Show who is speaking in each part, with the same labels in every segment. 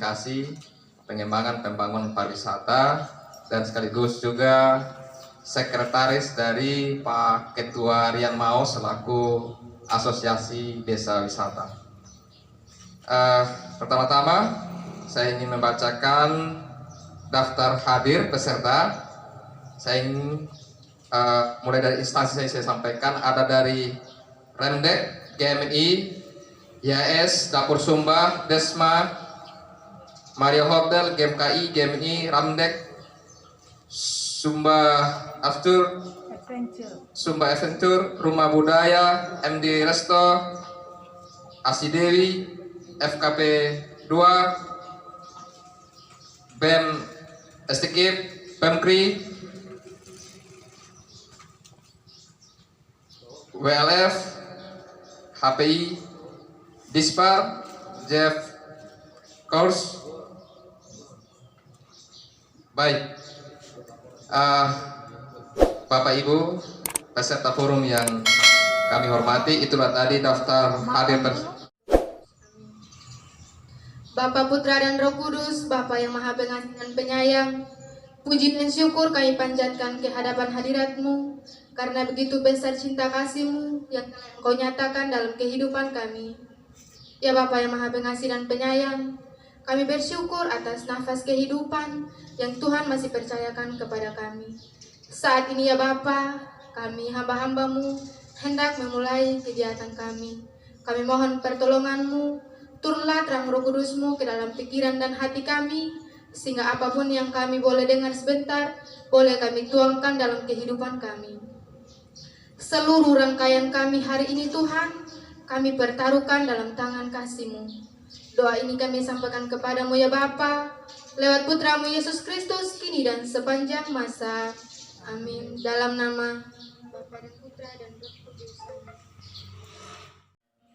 Speaker 1: Komunikasi, Pengembangan Pembangunan Pariwisata, dan sekaligus juga sekretaris dari Pak Ketua Rian Mao selaku Asosiasi Desa Wisata. Pertama-tama saya ingin membacakan daftar hadir peserta. Saya ingin mulai dari instansi saya sampaikan, ada dari Remdek, GMI, YS, Dapur Sumba, Desma, Mario Hotel, GMKI, GMI, Ramdek, Sumba Adventure, Rumah Budaya, MD Resto, Asidewi, FKP 2, BEM Estikip, Pemkri, WLF, HPI, Dispar, Jeff Course. Baik, Bapak Ibu peserta forum yang kami hormati, itulah tadi daftar hadir
Speaker 2: Bapa, Putra, dan Roh Kudus, Bapa yang Maha Pengasih dan Penyayang, puji dan syukur kami panjatkan ke hadapan hadirat-Mu, karena begitu besar cinta kasih-Mu yang telah Engkau nyatakan dalam kehidupan kami. Ya Bapa yang Maha Pengasih dan Penyayang, kami bersyukur atas nafas kehidupan yang Tuhan masih percayakan kepada kami. Saat ini ya Bapa, kami hamba-hamba-Mu hendak memulai kegiatan kami. Kami mohon pertolongan-Mu, turunlah terang Roh Kudus-Mu ke dalam pikiran dan hati kami, sehingga apapun yang kami boleh dengar sebentar, boleh kami tuangkan dalam kehidupan kami. Seluruh rangkaian kami hari ini Tuhan, kami pertaruhkan dalam tangan kasih-Mu. Doa ini kami sampaikan kepadamu ya Bapa, lewat Putra-Mu Yesus Kristus, kini dan sepanjang masa. Amin. Dalam nama Bapa dan Putra dan Roh Kudus.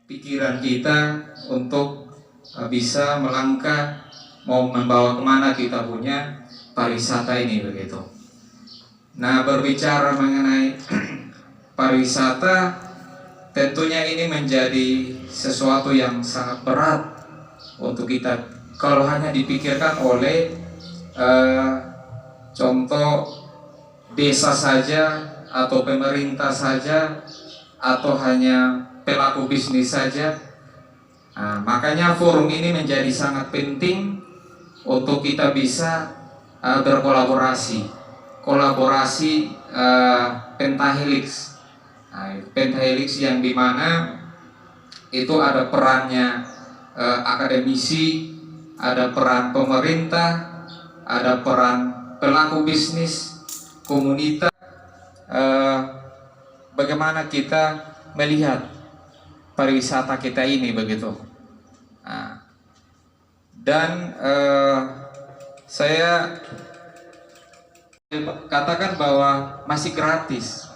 Speaker 3: Pikiran kita untuk bisa melangkah, mau membawa kemana kita punya pariwisata ini begitu. Nah, berbicara mengenai pariwisata, tentunya ini menjadi sesuatu yang sangat berat untuk kita kalau hanya dipikirkan oleh contoh desa saja atau pemerintah saja atau hanya pelaku bisnis saja. Nah, makanya forum ini menjadi sangat penting untuk kita bisa berkolaborasi, pentahelix. Nah, pentahelix yang dimana itu ada perannya akademisi, ada peran pemerintah, ada peran pelaku bisnis, komunitas. Bagaimana kita melihat pariwisata kita ini begitu. Nah, dan saya katakan bahwa masih gratis.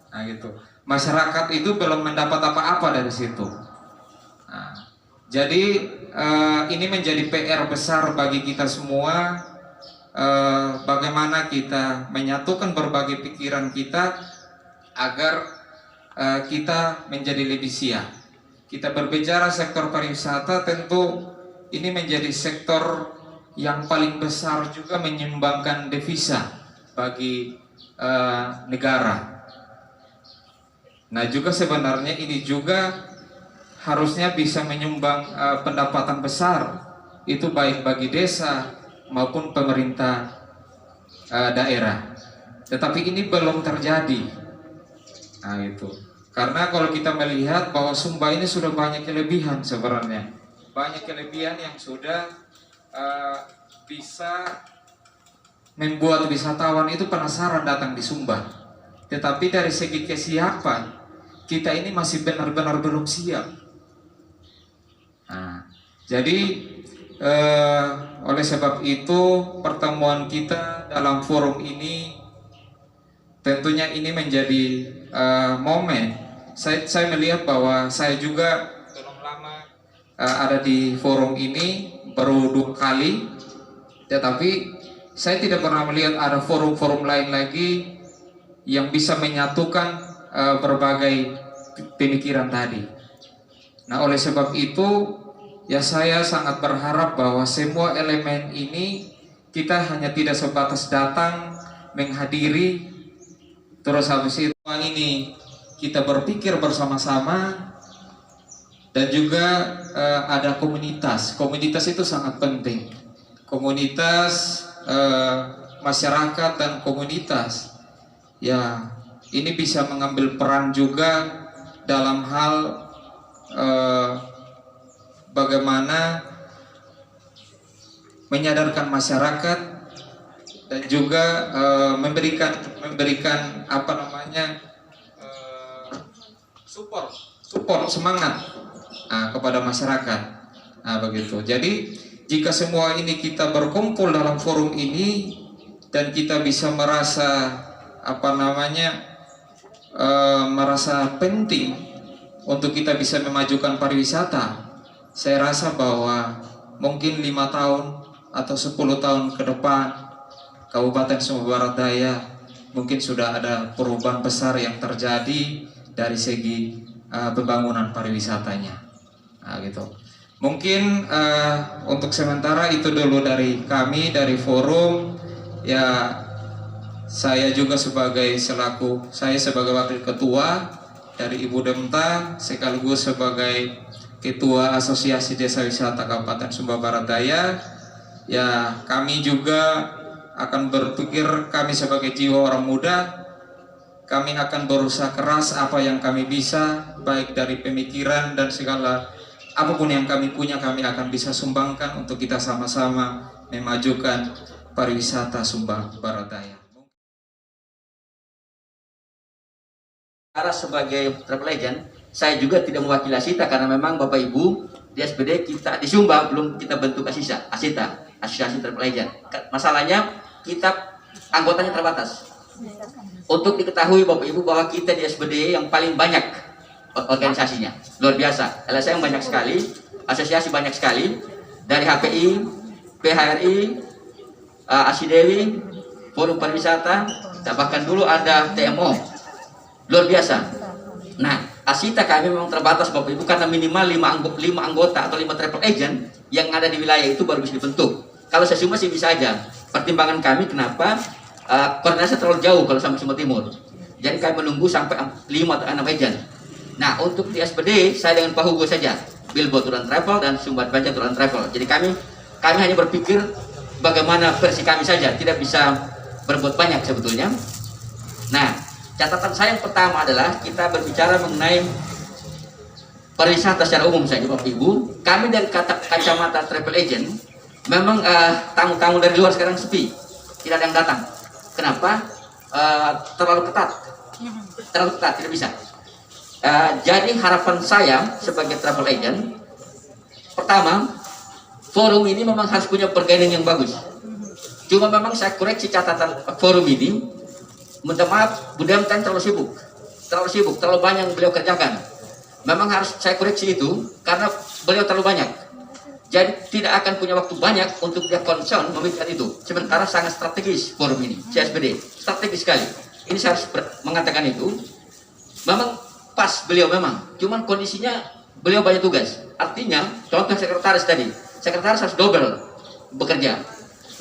Speaker 3: Nah, gitu. Masyarakat itu belum mendapat apa-apa dari situ. Nah, jadi ini menjadi PR besar bagi kita semua. Bagaimana kita menyatukan berbagai pikiran kita agar kita menjadi lebih siap. Kita berbicara sektor pariwisata, tentu ini menjadi sektor yang paling besar juga menyumbangkan devisa bagi negara. Nah, juga sebenarnya ini juga harusnya bisa menyumbang pendapatan besar, itu baik bagi desa maupun pemerintah daerah. Tetapi ini belum terjadi. Nah, itu karena kalau kita melihat bahwa Sumba ini sudah banyak kelebihan sebenarnya, banyak kelebihan yang sudah bisa membuat wisatawan itu penasaran datang di Sumba. Tetapi dari segi kesiapan kita ini masih benar-benar belum siap. Nah, jadi oleh sebab itu pertemuan kita dalam forum ini tentunya ini menjadi momen. Saya melihat bahwa saya juga belum lama ada di forum ini, baru 2 kali, tetapi saya tidak pernah melihat ada forum-forum lain lagi yang bisa menyatukan berbagai pemikiran tadi. Nah, oleh sebab itu ya saya sangat berharap bahwa semua elemen ini kita hanya tidak sebatas datang, menghadiri, terus habis itu ini kita berpikir bersama-sama, dan juga ada komunitas. Komunitas itu sangat penting. Komunitas masyarakat dan komunitas, ya ini bisa mengambil peran juga dalam hal bagaimana menyadarkan masyarakat dan juga memberikan apa namanya support semangat kepada masyarakat. Nah, begitu. Jadi jika semua ini kita berkumpul dalam forum ini dan kita bisa merasa apa namanya merasa penting untuk kita bisa memajukan pariwisata, saya rasa bahwa mungkin 5 tahun atau 10 tahun ke depan Kabupaten Sumba Barat Daya mungkin sudah ada perubahan besar yang terjadi dari segi pembangunan pariwisatanya. Nah, gitu. Mungkin untuk sementara itu dulu dari kami, dari forum. Ya, saya juga sebagai wakil ketua dari Ibu Demta, sekaligus sebagai ketua Asosiasi Desa Wisata Kabupaten Sumba Barat Daya. Ya, kami juga akan berpikir, kami sebagai jiwa orang muda, kami akan berusaha keras apa yang kami bisa, baik dari pemikiran dan segala apapun yang kami punya, kami akan bisa sumbangkan untuk kita sama-sama memajukan pariwisata Sumba Barat Daya.
Speaker 4: Sebagai travel agent, saya juga tidak mewakili Asita karena memang Bapak Ibu di SPD kita di Sumba belum kita bentuk Asita, Asosiasi Travel Agent. Masalahnya kita anggotanya terbatas. Untuk diketahui Bapak Ibu bahwa kita di SPD yang paling banyak organisasinya, luar biasa. LSM banyak sekali, asosiasi banyak sekali, dari HPI, PHRI, Asidewi, Forum Pariwisata, bahkan dulu ada TMO, luar biasa. Nah, Asita kami memang terbatas Bapak Ibu karena minimal 5 anggota atau 5 travel agent yang ada di wilayah itu baru bisa dibentuk. Kalau saya Sumba sih bisa aja. Pertimbangan kami kenapa koordinasi terlalu jauh kalau sampai Sumba Timur. Jadi kami menunggu sampai 5 atau 6 agent. Nah, untuk di SPD saya dengan Pak Hugo saja, Bilbo Tour and Travel dan Sumba Adventure Tour and Travel. Jadi kami hanya berpikir bagaimana versi kami saja, tidak bisa berbuat banyak sebetulnya. Nah, catatan saya yang pertama adalah kita berbicara mengenai pariwisata secara umum saja Bapak Ibu. Kami dari kacamata travel agent memang tamu-tamu dari luar sekarang sepi, tidak ada yang datang. Kenapa? Terlalu ketat, tidak bisa. Jadi harapan saya sebagai travel agent, pertama, forum ini memang harus punya bargaining yang bagus. Cuma memang saya koreksi catatan forum ini. Minta maaf, Bu Demta terlalu sibuk, terlalu banyak yang beliau kerjakan. Memang harus saya koreksi itu karena beliau terlalu banyak. Jadi tidak akan punya waktu banyak untuk dia concern memikirkan itu. Sementara sangat strategis forum ini, CSBD, strategis sekali. Ini saya harus mengatakan itu. Memang pas beliau memang, cuman kondisinya beliau banyak tugas. Artinya, contoh sekretaris tadi, sekretaris harus double bekerja.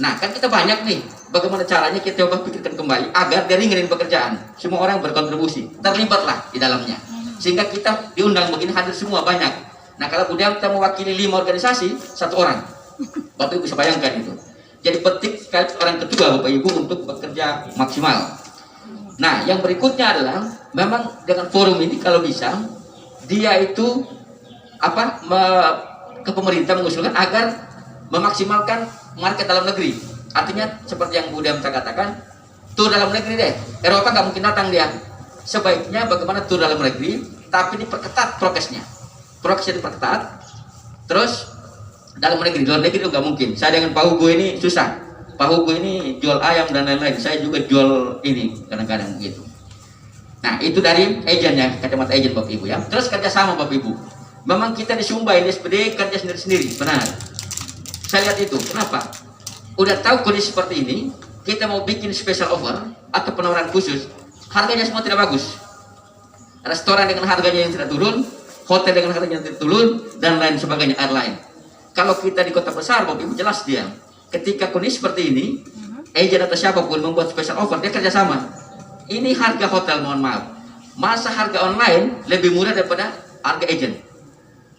Speaker 4: Nah, kan kita banyak nih. Bagaimana caranya kita coba pikirkan kembali agar dia ringanin pekerjaan. Semua orang berkontribusi, terlibatlah di dalamnya. Sehingga kita diundang begini hadir semua banyak. Nah, kalau kemudian kita mewakili 5 organisasi, 1 orang. Bapak Ibu bisa bayangkan itu. Jadi penting sekali orang kedua Bapak Ibu untuk bekerja maksimal. Nah, yang berikutnya adalah memang dengan forum ini kalau bisa dia itu ke pemerintah mengusulkan agar memaksimalkan market dalam negeri. Artinya seperti yang Bu Demta katakan, tur dalam negeri deh. Eropa nggak mungkin datang dia. Sebaiknya bagaimana tur dalam negeri, tapi diperketat prokesnya. Prokesnya diperketat. Terus dalam negeri, luar negeri itu nggak mungkin. Saya dengan Pak Hugo ini susah. Pak Hugo ini jual ayam dan lain-lain. Saya juga jual ini kadang-kadang begitu. Nah, itu dari agennya, kacamata agen Bapak Ibu ya. Terus kerjasama Bapak Ibu. Memang kita di Sumba ini SPD kerja sendiri-sendiri, benar. Saya lihat itu. Kenapa? Udah tahu kondisi seperti ini, kita mau bikin special offer atau penawaran khusus, harganya semua tidak bagus. Restoran dengan harganya yang tidak turun, hotel dengan harganya yang tidak turun, dan lain sebagainya, airline. Kalau kita di kota besar, Bapak Ibu jelas dia. Ketika kondisi seperti ini, agent atau siapapun membuat special offer, dia kerjasama. Ini harga hotel, mohon maaf. Masa harga online lebih murah daripada harga agent.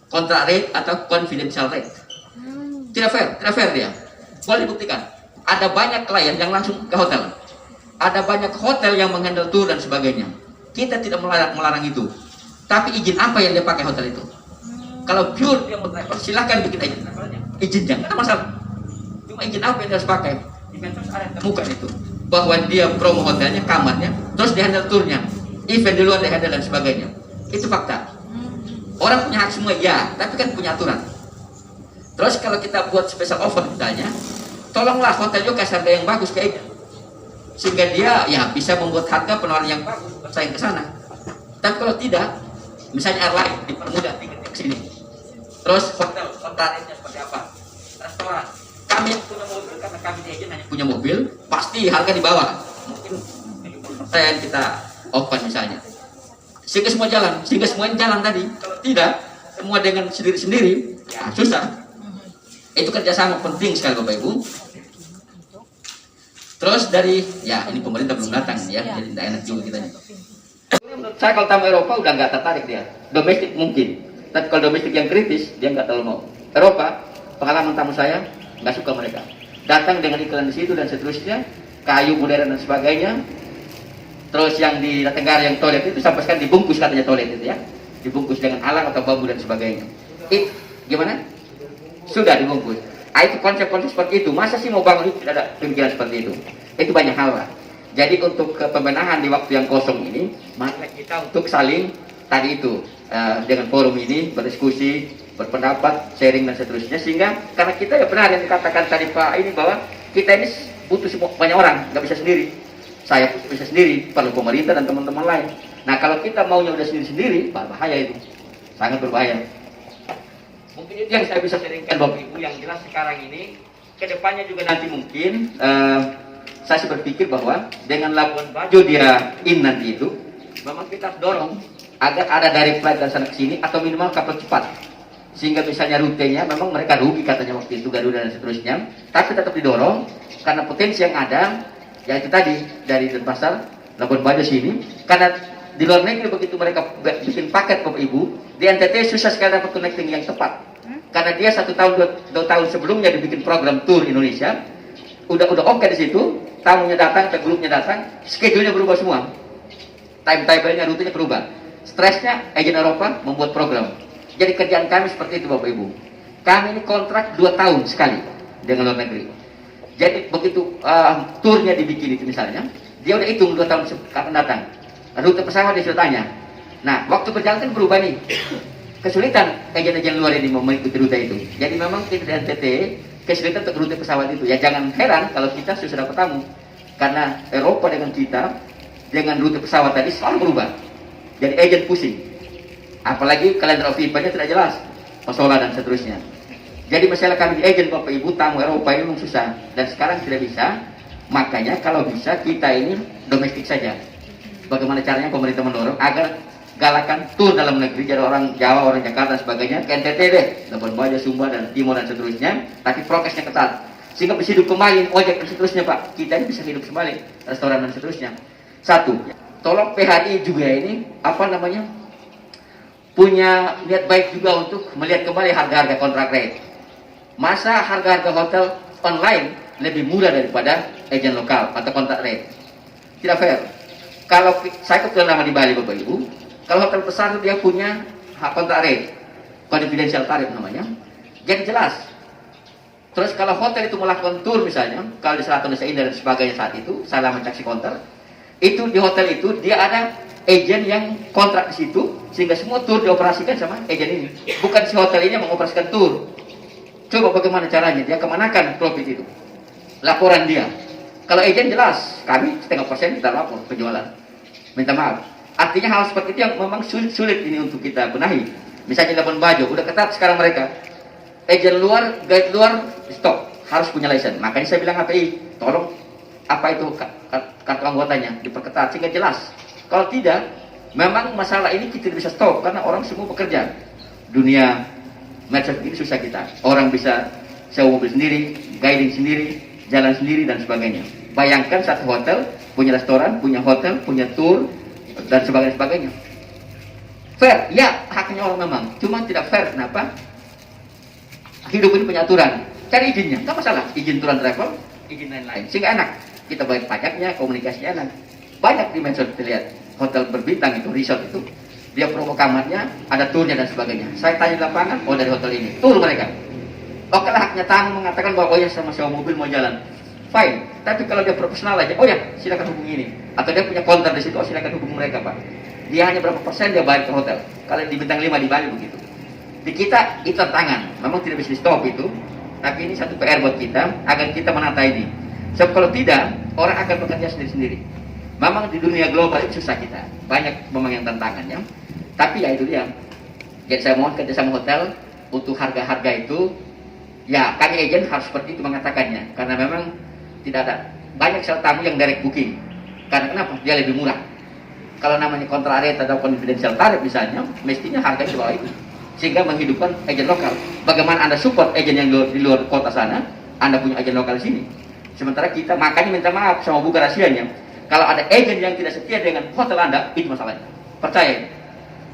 Speaker 4: Kontrak rate atau confidential rate. Tidak fair dia. Boleh dibuktikan. Ada banyak klien yang langsung ke hotel. Ada banyak hotel yang menghandle tour dan sebagainya. Kita tidak melarang itu. Tapi izin apa yang dia pakai hotel itu? Kalau pure dia mau travel, silahkan bikin izin travelnya. Izinnya, nggak ada masalah. Cuma izin apa yang dia harus pakai? Di medsos ada yang temukan itu. Bahwa dia promo hotelnya, kamarnya, terus dia handle tournya. Event di luar dia handle dan sebagainya. Itu fakta. Orang punya hak semua, ya, tapi kan punya aturan. Terus kalau kita buat special offer misalnya, tolonglah hotel juga kasih harga yang bagus ke agent. Sehingga dia ya bisa membuat harga penawaran yang bagus bersaing ke sana. Tapi kalau tidak, misalnya airline dipermudah tiket ke sini. Terus hotel kontrakannya seperti apa? Restoran. Kami yang punya mobil karena kami di agent hanya punya mobil, pasti harga di bawah. Mungkin 70% kita open misalnya. Sehingga semua jalan, sehingga semuanya jalan tadi. Kalau tidak, semua dengan sendiri-sendiri, ya susah. Itu kerjasama penting sekali Bapak Ibu. Terus dari, ya ini pemerintah belum datang ya, jadi tidak enak juga kita. Menurut saya kalau tamu Eropa udah nggak tertarik dia. Domestik mungkin, tapi kalau domestik yang kritis dia nggak terlalu mau. Eropa, pengalaman tamu saya nggak suka mereka. Datang dengan iklan di situ dan seterusnya, kayu modern dan sebagainya. Terus yang di Tenggara yang toilet itu sampai sekarang dibungkus katanya toilet itu ya, dibungkus dengan alang atau bambu dan sebagainya. Gimana? Sudah dibungkus. Itu konsep-konsep seperti itu. Masa sih mau bangun itu tidak ada pemikiran seperti itu? Itu banyak hal lah. Jadi untuk pembenahan di waktu yang kosong ini, maka kita untuk saling tadi itu dengan forum ini berdiskusi, berpendapat, sharing dan seterusnya. Sehingga karena kita ya benar yang dikatakan tadi Pak ini bahwa kita ini butuh semua banyak orang, nggak bisa sendiri. Saya pun bisa sendiri, perlu pemerintah dan teman-teman lain. Nah kalau kita maunya udah sendiri-sendiri, bahaya itu, sangat berbahaya. Mungkin itu yang saya bisa sharingkan Bapak Ibu. Yang jelas sekarang ini, kedepannya juga nanti mungkin saya berpikir bahwa dengan Labuan Bajo dia nanti itu, memang kita harus dorong agar ada dari flight dari sana ke sini atau minimal kapal cepat. Sehingga misalnya rutenya memang mereka rugi katanya waktu itu Garuda dan seterusnya, tapi tetap didorong karena potensi yang ada, yaitu tadi dari Denpasar, Labuan Bajo sini, karena di luar negeri begitu mereka bikin paket Bapak Ibu, di NTT susah sekali dapat connecting yang tepat. Karena dia 1 tahun 2 tahun sebelumnya dibikin program tour Indonesia, udah oke di situ, tamunya datang, grupnya datang, schedule-nya berubah semua, timetable-nya, rutenya berubah. Stresnya agen Eropa membuat program. Jadi kerjaan kami seperti itu Bapak Ibu. Kami ini kontrak 2 tahun sekali dengan luar negeri. Jadi begitu turnya dibikin itu misalnya, dia udah hitung 2 tahun kapan datang. Rute pesawat dia sudah tanya. Nah, waktu berjalan kan berubah nih. Kesulitan agen-agen luar ini mau mengikuti rute itu. Jadi memang kita di NTT kesulitan untuk rute pesawat itu. Ya jangan heran kalau kita susah dapat tamu. Karena Eropa dengan kita, dengan rute pesawat tadi selalu berubah. Jadi agen pusing. Apalagi kalender of event-nya tidak jelas. Masalah dan seterusnya. Jadi masalah kami di agen Bapak Ibu, tamu Eropa ini memang susah. Dan sekarang tidak bisa. Makanya kalau bisa kita ini domestik saja. Bagaimana caranya pemerintah mendorong agar galakan tur dalam negeri, jadi orang Jawa, orang Jakarta dan sebagainya, ke NTT deh, Labuan Bajo, Sumba dan Timur dan seterusnya, tapi prokesnya ketat, sehingga bisa hidup kembali, ojek dan seterusnya Pak, kita ini bisa hidup kembali, restoran dan seterusnya. Satu, tolong PHI juga ini, punya niat baik juga untuk melihat kembali harga-harga kontrak rate. Masa harga-harga hotel online lebih murah daripada agen lokal atau kontrak rate? Tidak fair. Kalau saya kebetulan lama di Bali Bapak Ibu, kalau hotel besar dia punya hak kontrak rate, confidential tarif namanya, jadi jelas. Terus kalau hotel itu melakukan tour misalnya, kalau di Selatan Nusa Indah dan sebagainya saat itu, saya lama saksi konter, itu di hotel itu dia ada agen yang kontrak di situ, sehingga semua tour dioperasikan sama agen ini. Bukan si hotel ini yang mengoperasikan tour. Coba bagaimana caranya, dia kemanakan profit itu? Laporan dia. Kalau agen jelas, kami 0,5% kita lapor penjualan. Minta maaf. Artinya hal seperti itu yang memang sulit ini untuk kita benahi. Misalnya Labuan Bajo, udah ketat sekarang mereka. Agen luar, guide luar, stop. Harus punya license. Makanya saya bilang HPI, tolong apa itu kartu anggotanya diperketat sehingga jelas. Kalau tidak, memang masalah ini kita tidak bisa stop karena orang semua bekerja. Dunia medsos ini susah kita. Orang bisa sewa mobil sendiri, guiding sendiri, jalan sendiri dan sebagainya. Bayangkan satu hotel punya restoran, punya hotel, punya tour dan sebagainya. Fair, ya haknya orang memang. Cuma tidak fair, kenapa? Hidup ini punya aturan. Cari izinnya, nggak masalah. Izin turan travel, izin lain-lain. Sehingga enak. Kita bayar pajaknya, komunikasinya enak. Banyak di medsos terlihat hotel berbintang itu, resort itu. Dia promo kamarnya, ada turnya dan sebagainya. Saya tanya di lapangan, oh dari hotel ini, tur mereka. Oke lah, haknya tamu mengatakan bahwa oh ya sama sewa mobil mau jalan. Fine. Tapi kalau dia profesional aja, oh ya silakan hubungi ini. Atau dia punya konter di situ, oh silakan hubungi mereka Pak. Dia hanya berapa persen dia bayar ke hotel. Kalau di bintang 5 di Bali begitu. Di kita itu tantangan, memang tidak bisa di stop itu. Tapi ini satu PR buat kita agar kita menata ini. Sebab kalau tidak, orang akan bekerja sendiri-sendiri. Memang di dunia global itu susah kita. Banyak memang yang tantangannya. Tapi ya itu dia. Jadi saya mohon kerja sama hotel untuk harga-harga itu. Ya kami agen harus seperti itu mengatakannya. Karena memang tidak ada banyak sel tamu yang direct booking. Karena kenapa? Dia lebih murah. Kalau namanya kontra rate atau confidential tarif misalnya, mestinya harganya di bawah itu. Sehingga menghidupkan agen lokal. Bagaimana Anda support agen yang di luar kota sana, Anda punya agen lokal di sini. Sementara kita makanya minta maaf sama buka rahasianya. Kalau ada agen yang tidak setia dengan hotel Anda, itu masalahnya. Percaya.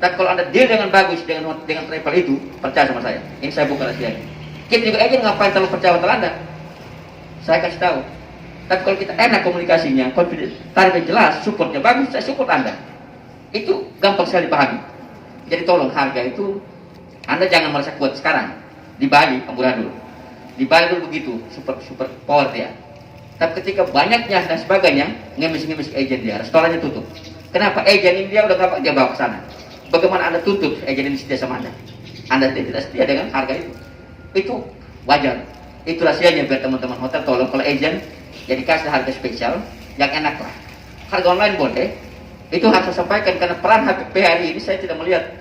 Speaker 4: Tapi kalau Anda deal dengan bagus dengan travel itu, percaya sama saya. Ini saya buka rahasianya. Kita juga agen ngapain terlalu percaya hotel Anda? Saya kasih tahu. Tapi kalau kita enak komunikasinya, tarifnya jelas, supportnya bagus, saya support Anda. Itu gampang sekali dipahami. Jadi tolong harga itu Anda jangan merasa kuat sekarang. Di Bali, amburadul. Di Bali dulu begitu, super power dia. Tapi ketika banyaknya dan sebagainya, ngemis-ngemis agent dia, restorannya tutup. Kenapa? Agent ini dia udah berapa dia bawa ke sana. Bagaimana Anda tutup agent ini setia sama Anda? Anda tidak setia dengan harga itu. Itu wajar. Itu rahasianya biar teman-teman hotel tolong kalau agent jadi kasih harga spesial yang enak lah. Harga online boleh. Itu harus saya sampaikan karena peran HPP hari ini saya tidak melihat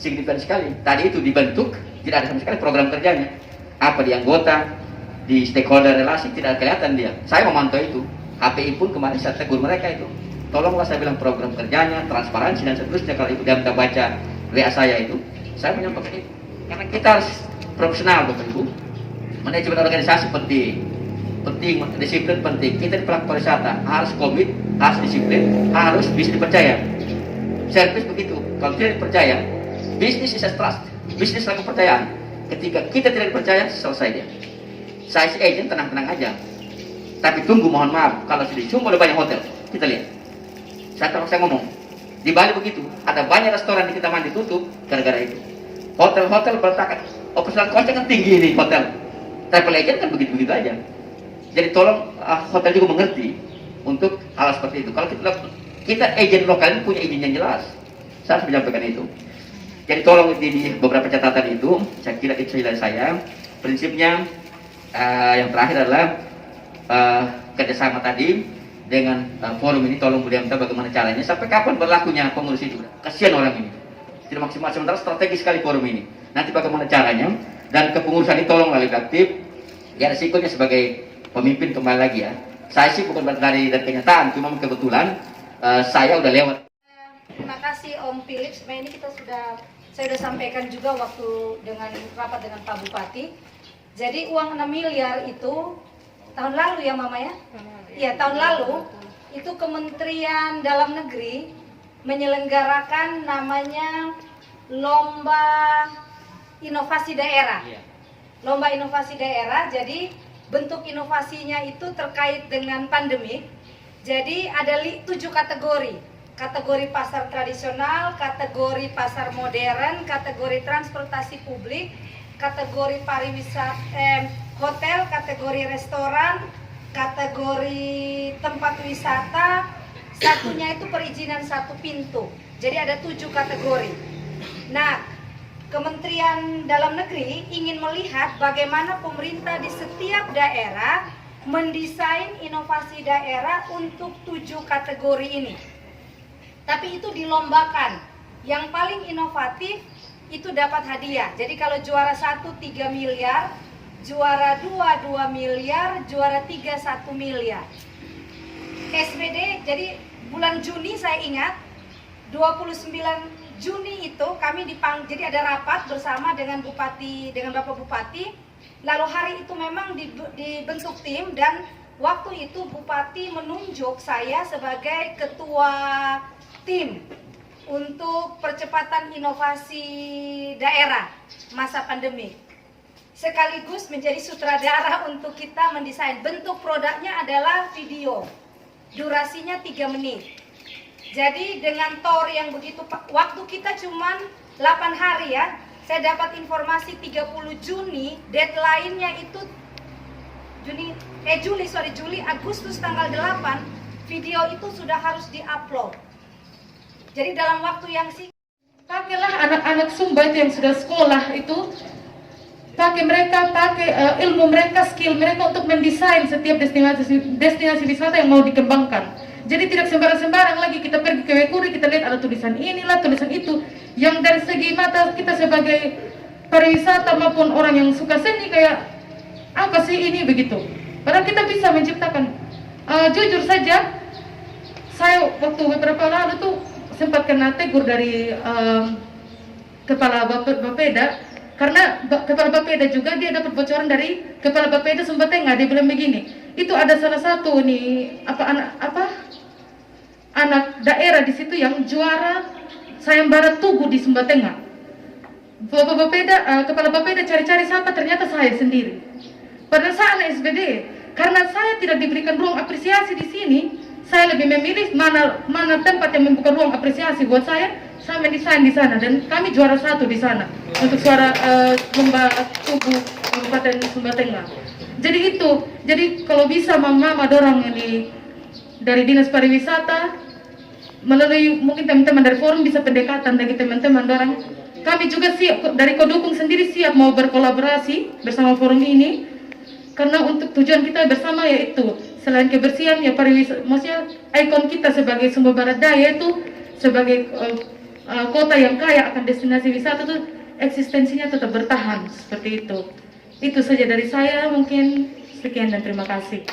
Speaker 4: signifikan sekali. Tadi itu dibentuk, tidak ada sama sekali program kerjanya. Apa di anggota, di stakeholder relasi tidak kelihatan dia. Saya memantau itu. HPI pun kemarin saya tegur mereka itu. Tolonglah saya bilang program kerjanya, transparansi dan seterusnya. Kalau ibu dia baca WA saya itu, saya menyampaikan itu. Karena kita harus profesional Bapak Ibu. Manajemen organisasi penting, disiplin penting. Kita di pelaku pariwisata harus komit, harus disiplin, harus bisa dipercaya. Servis begitu. Kalau tidak dipercaya, bisnis is a trust. Bisnis adalah kepercayaan. Ketika kita tidak dipercaya, selesai dia. Saya si agent tenang-tenang aja. Tapi tunggu, mohon maaf, kalau sudah cuma ada banyak hotel, kita lihat. Saya ngomong, di Bali begitu, ada banyak restoran di kita mandi tutup gara-gara itu. Hotel-hotel berantakan, operasional cost kan tinggi ini hotel. Travel agent kan begitu-begitu aja. Jadi tolong hotel juga mengerti untuk hal seperti itu. Kalau kita agent lokal ini punya izin yang jelas, saya harus menyampaikan itu. Jadi tolong di beberapa catatan itu, saya kira itu dari saya. Prinsipnya yang terakhir adalah kerjasama tadi dengan forum ini. Tolong Bu Diamta bagaimana caranya, sampai kapan berlakunya pengurus itu. Kasihan orang ini, tidak maksimal. Sementara strategi sekali forum ini. Nanti bagaimana caranya, dan kepengurusan ini tolong lebih aktif. Ya resikonya sebagai pemimpin kembali lagi ya. Saya sih bukan dari kenyataan, cuma kebetulan saya udah lewat.
Speaker 5: Terima kasih Om Philips. Nah, ini saya sudah sampaikan juga waktu dengan rapat dengan Pak Bupati. Jadi uang 6 miliar itu tahun lalu ya Mama ya? Iya, tahun lalu itu Kementerian Dalam Negeri menyelenggarakan namanya Lomba Inovasi Daerah. Lomba Inovasi Daerah, jadi bentuk inovasinya itu terkait dengan pandemi. Jadi ada 7 kategori. Kategori pasar tradisional, kategori pasar modern, kategori transportasi publik, kategori pariwisata, hotel, kategori restoran, kategori tempat wisata, satunya itu perizinan satu pintu. Jadi ada 7 kategori. Nah, Kementerian Dalam Negeri ingin melihat bagaimana pemerintah di setiap daerah mendesain inovasi daerah untuk 7 kategori ini. Tapi itu dilombakan. Yang paling inovatif itu dapat hadiah. Jadi kalau juara 1 3 miliar, juara 2 2 miliar, juara 3 1 miliar. SBD, jadi bulan Juni saya ingat 29 Juni itu kami jadi ada rapat bersama dengan Bupati, dengan Bapak Bupati. Lalu hari itu memang dibentuk tim, dan waktu itu Bupati menunjuk saya sebagai ketua tim untuk percepatan inovasi daerah masa pandemi. Sekaligus menjadi sutradara untuk kita mendesain. Bentuk produknya adalah video, durasinya 3 menit. Jadi dengan tour yang begitu, waktu kita cuman 8 hari ya. Saya dapat informasi 30 Juni, deadline-nya itu Juli, Agustus tanggal 8, video itu sudah harus diupload. Jadi dalam waktu yang singkat.
Speaker 6: Pakailah anak-anak Sumba itu yang sudah sekolah itu, pakai ilmu mereka, skill mereka untuk mendesain setiap destinasi wisata yang mau dikembangkan. Jadi tidak sembarang-sembarang lagi kita pergi ke Waikuri, kita lihat ada tulisan inilah, tulisan itu. Yang dari segi mata kita sebagai pariwisata maupun orang yang suka seni kayak apa sih ini begitu. Padahal kita bisa menciptakan. Jujur saja, saya waktu beberapa lalu tuh sempat kena tegur dari kepala Bapeda, karena kepala Bapeda juga dia dapat bocoran dari kepala Bapeda Sumba Tengah. Dia bilang begini, itu ada salah satu nih anak daerah di situ yang juara sayembara Tugu di Sumba Tengah. Kepala Bapeda cari-cari siapa, ternyata saya sendiri. Padahal saya anak SBD, karena saya tidak diberikan ruang apresiasi di sini. Saya lebih memilih mana tempat yang membuka ruang apresiasi buat saya mendesain di sana, dan kami juara 1 di sana untuk suara lomba Tugu Kabupaten Sumba Tengah. Jadi kalau bisa mama dorang ini dari Dinas Pariwisata melalui mungkin teman-teman dari forum bisa pendekatan bagi teman-teman dorang. Kami juga siap dari Kodukung sendiri siap mau berkolaborasi bersama forum ini, karena untuk tujuan kita bersama yaitu selain kebersihan ya pariwisata, maksudnya ikon kita sebagai Sumba Barat Daya itu sebagai kota yang kaya akan destinasi wisata tuh eksistensinya tetap bertahan seperti itu. Itu saja dari saya, mungkin sekian dan terima kasih.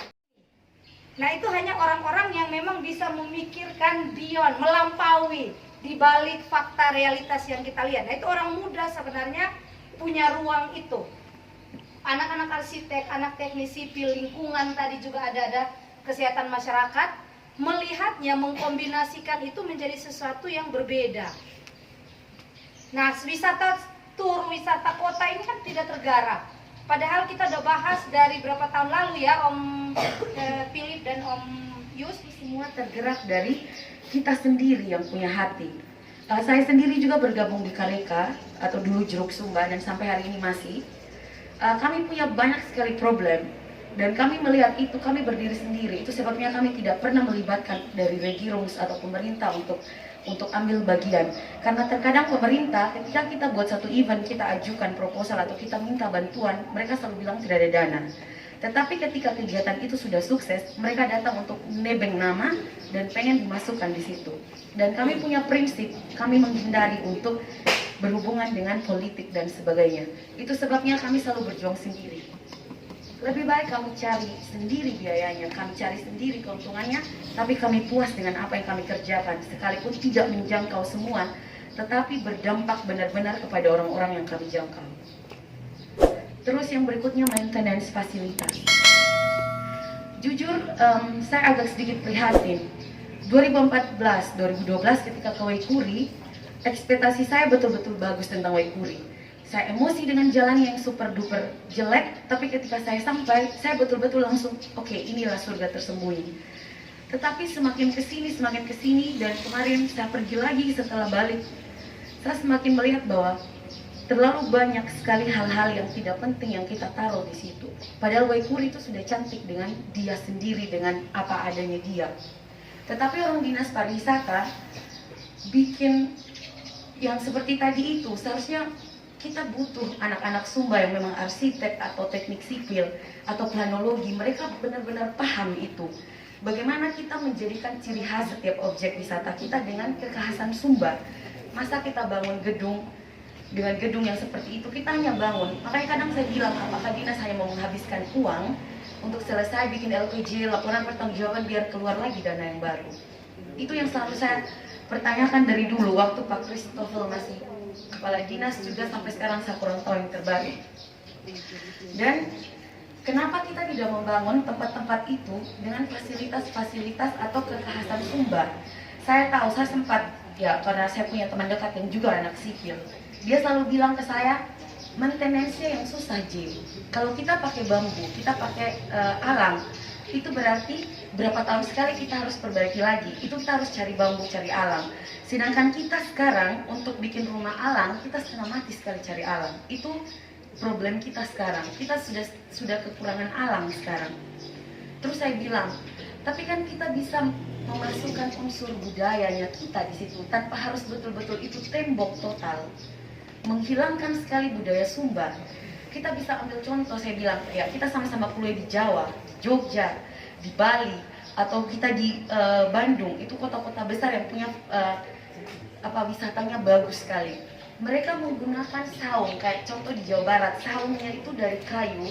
Speaker 5: Nah itu hanya orang-orang yang memang bisa memikirkan beyond, melampaui di balik fakta realitas yang kita lihat. Nah itu orang muda sebenarnya punya ruang itu. Anak-anak arsitek, anak teknik sipil, lingkungan tadi juga ada kesehatan masyarakat, melihatnya, mengkombinasikan itu menjadi sesuatu yang berbeda. Nah wisata tur, wisata kota ini kan tidak tergarap. Padahal kita udah bahas dari berapa tahun lalu ya Om Philip dan Om Yus.
Speaker 7: Semua tergerak dari kita sendiri yang punya hati. Saya sendiri juga bergabung di Kareka atau dulu Jeruk Sumba dan sampai hari ini masih. Kami punya banyak sekali problem dan kami melihat itu, kami berdiri sendiri. Itu sebabnya kami tidak pernah melibatkan dari Regirums atau pemerintah untuk ambil bagian, karena terkadang pemerintah ketika kita buat satu event, kita ajukan proposal atau kita minta bantuan, mereka selalu bilang tidak ada dana. Tetapi ketika kegiatan itu sudah sukses, mereka datang untuk nebeng nama dan pengen dimasukkan di situ. Dan kami punya prinsip, kami menghindari untuk berhubungan dengan politik dan sebagainya. Itu sebabnya kami selalu berjuang sendiri. Lebih baik kami cari sendiri biayanya, kami cari sendiri keuntungannya, tapi kami puas dengan apa yang kami kerjakan, sekalipun tidak menjangkau semua, tetapi berdampak benar-benar kepada orang-orang yang kami jangkau. Terus yang berikutnya maintenance fasilitas. Jujur, saya agak sedikit prihatin. 2014-2012 ketika ke Waikuri, ekspektasi saya betul-betul bagus tentang Waikuri. Saya emosi dengan jalan yang super duper jelek, tapi ketika saya sampai, saya betul-betul langsung, oke, inilah surga tersembunyi. Tetapi semakin kesini, dan kemarin saya pergi lagi setelah balik, saya semakin melihat bahwa terlalu banyak sekali hal-hal yang tidak penting yang kita taruh di situ. Padahal Waikuri itu sudah cantik dengan dia sendiri, dengan apa adanya dia. Tetapi orang dinas pariwisata bikin yang seperti tadi itu, seharusnya kita butuh anak-anak Sumba yang memang arsitek atau teknik sipil atau planologi, mereka benar-benar paham itu. Bagaimana kita menjadikan ciri khas setiap objek wisata kita dengan kekhasan Sumba. Masa kita bangun gedung dengan gedung yang seperti itu, kita hanya bangun. Makanya kadang saya bilang, apakah dinas hanya mau menghabiskan uang untuk selesai bikin LPJ, laporan pertanggungjawaban, biar keluar lagi dana yang baru. Itu yang selalu saya pertanyakan dari dulu waktu Pak Christopher masih kepala dinas juga sampai sekarang saya kurang tahu yang terbaru. Dan kenapa kita tidak membangun tempat-tempat itu dengan fasilitas-fasilitas atau kekhasan Sumba? Saya tahu, saya sempat, ya karena saya punya teman dekat yang juga anak sipil. Dia selalu bilang ke saya, maintenance-nya yang susah, Jim. Kalau kita pakai bambu, kita pakai alam, itu berarti berapa tahun sekali kita harus perbaiki lagi. Itu kita harus cari bambu, cari alam. Sedangkan kita sekarang untuk bikin rumah alam, kita setengah mati sekali cari alam. Itu problem kita sekarang. Kita sudah kekurangan alam sekarang. Terus saya bilang, tapi kan kita bisa memasukkan unsur budayanya kita di situ tanpa harus betul-betul itu tembok total. Menghilangkan sekali budaya Sumba. Kita bisa ambil contoh, saya bilang, ya kita sama-sama kuliah di Jawa, Jogja, di Bali, atau kita di Bandung, itu kota-kota besar yang punya wisatanya bagus sekali. Mereka menggunakan saung, kayak contoh di Jawa Barat, saungnya itu dari kayu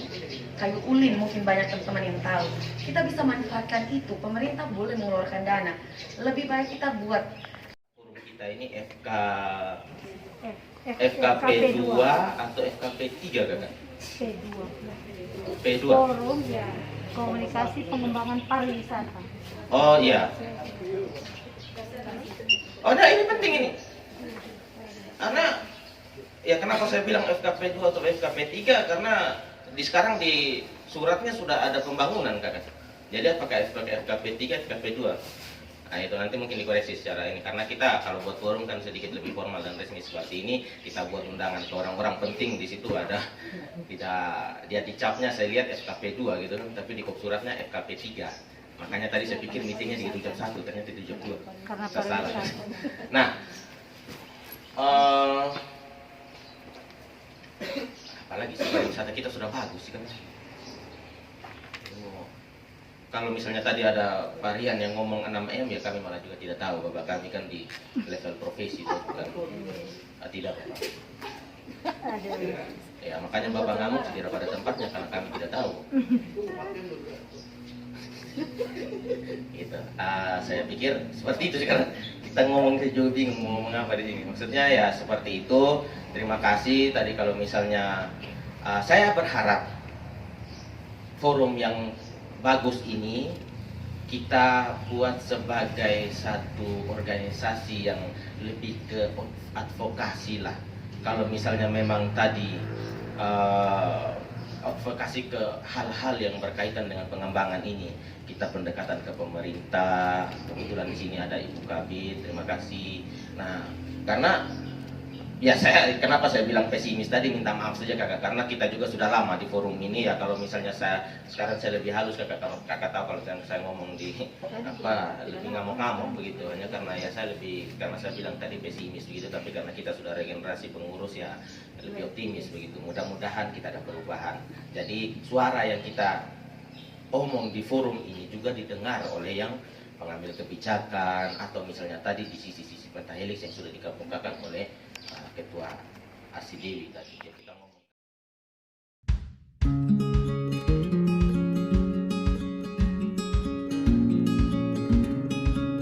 Speaker 7: ulin, mungkin banyak teman-teman yang tahu. Kita bisa manfaatkan itu, pemerintah boleh mengeluarkan dana. Lebih baik kita buat.
Speaker 8: Forum kita ini FKP 2 atau FKP 3 kakak? P2.
Speaker 5: Forum ya, komunikasi pengembangan pariwisata.
Speaker 8: Oh iya. Oh nah ini penting ini. Karena ya kenapa saya bilang FKP 2 atau FKP 3, karena sekarang di suratnya sudah ada pembangunan kakak. Jadi apakah FKP 3, FKP 2? Nah itu nanti mungkin dikoreksi secara ini, karena kita kalau buat forum kan sedikit lebih formal dan resmi seperti ini. Kita buat undangan ke orang-orang penting di situ, ada tidak dia dicapnya saya lihat FKP 2 gitu kan, tapi di kop suratnya FKP 3. Makanya tadi saya pikir meetingnya di jam 1, ternyata di jam 2.
Speaker 5: Karena
Speaker 8: Saya salah.
Speaker 5: pariwisata.
Speaker 8: Nah, apalagi sih pariwisata kita sudah bagus sih kan. Kalau misalnya tadi ada varian yang ngomong 6M, ya kami malah juga tidak tahu. Bapak kami kan di level profesi itu bukan tidak. Ya makanya Bapak ngamuk tidak pada tempatnya karena kami tidak tahu. Gitu. Saya pikir seperti itu sekarang kita ngomong ke juga bingung mau ngomong apa di sini. Maksudnya ya seperti itu. Terima kasih tadi kalau misalnya saya berharap forum yang bagus ini kita buat sebagai satu organisasi yang lebih ke advokasi lah. Kalau misalnya memang tadi advokasi ke hal-hal yang berkaitan dengan pengembangan ini, kita pendekatan ke pemerintah. Kebetulan di sini ada Ibu Kabit, terima kasih. Nah, karena ya kenapa saya bilang pesimis tadi, minta maaf saja kakak, karena kita juga sudah lama di forum ini ya. Kalau misalnya sekarang saya lebih halus kakak tahu kalau saya ngomong di lebih ngamuk-ngamuk begitu, hanya karena ya karena saya bilang tadi pesimis begitu, tapi karena kita sudah regenerasi pengurus ya lebih optimis begitu. Mudah-mudahan kita ada perubahan. Jadi suara yang kita omong di forum ini juga didengar oleh yang pengambil kebijakan, atau misalnya tadi di sisi-sisi pentahelix yang sudah dikemukakan oleh Ketua Asi Dewi tadi.